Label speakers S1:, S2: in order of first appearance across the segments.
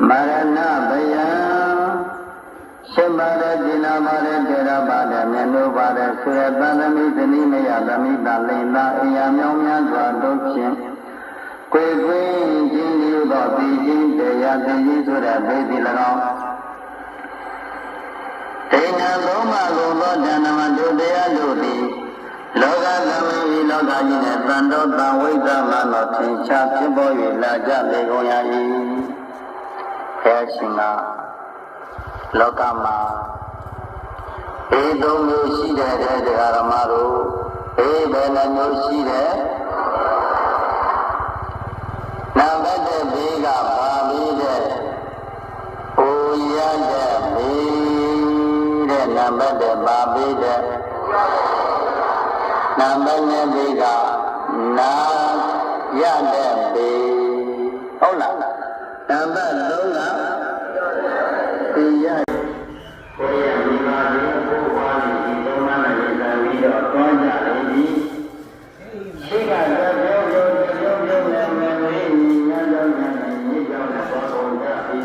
S1: မာရဏဘယံရှင်ပါရจิနာပါရတေရပါရမြတ်တို့ပါရဆွေသံသမီးဇနီးမယသမီးသာလိန်သာအရာမြောင်းများစွာတို့ဖြင့်ကိုယ်ကွင်းခြင်းလူသောပြည်ချင်းတရားသင်ကြီးဆိုတဲ့ဘေးဒီ၎င်းဒေနာသုံးပါးကိုသောဓမ္မတို့တရားတို့သည်လောကသမီးလောကကြီးနဲ့တန်တော်တန်ဝိဇ္ဇာမှတော့သင်္ချာဖြစ်ပေါ်၍လာကြလေကုန်ရ၏ဘုရားရှင်ကလောကမှာဘေးသုံးမျိုးရှိတဲ့တရားဓမ္မတို့ဘေးဘယ်နှမျိုးရှိတဲ့နာမတ်တဲ့ဘေးကပါပြီးတဲ့ဟိုရတဲ့ဘေးတဲ့နာမတ်တဲ့ပါပြီးတဲ့နာမတ်တဲ့ဘေးကနာရတဲ့ဘေးဟုတ်လားနာမတ်လုံးကဒီရကိုရမိပါဒီဘုရားဒီသုံးပါးနဲ့ဉာဏ်ပြီးတော့တွားကြလေဒီရှိကလည်းပြောနဲ့မင်းလေးဉာဏ်တော်ဉာဏ်နဲ့ညစ်ကြောင်းနဲ့ပေါ်ပေါ်ကြပြီ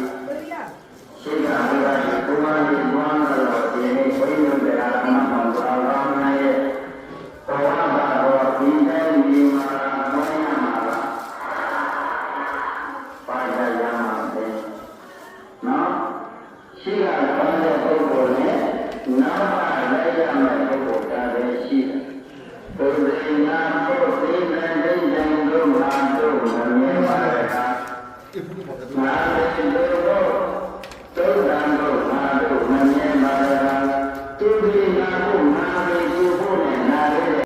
S1: ရှိကမိပါဒီဘုရားဒီဘွားတော်ဒီနေ့ဘုန်းကြီးတို့တရားမှန်အောင်ပါတော်နဲ့ဘောဝပါတော်ဒီတဲ့ဒီမှာဘုရားမှာပါရရမှာပဲနော်ရှိကဘာတဲ့ပုဂ္ဂိုလ်နဲ့နောက်မှလည်းရမယ့်ပုဂ္ဂိုလ်ကလည်းရှိတယ်။ဘုရားနာဖို့သိတဲ့ဒိဋ္ဌိတို့မှာတို့မမြင်ပါရတာ။နာတဲ့တို့သုဒ္ဓံတို့မှာတို့မမြင်ပါရတာ။သူဒီနာဖို့နာပြီးသူဖို့နဲ့နာတဲ့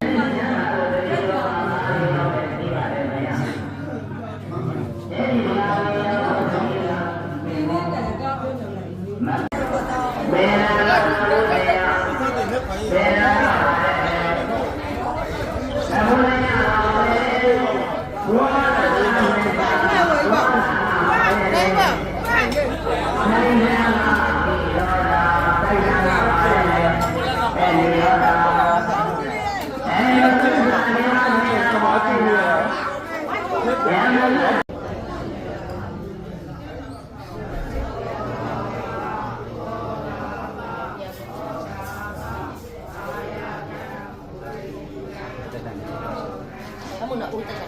S2: Kamu nak urut tak?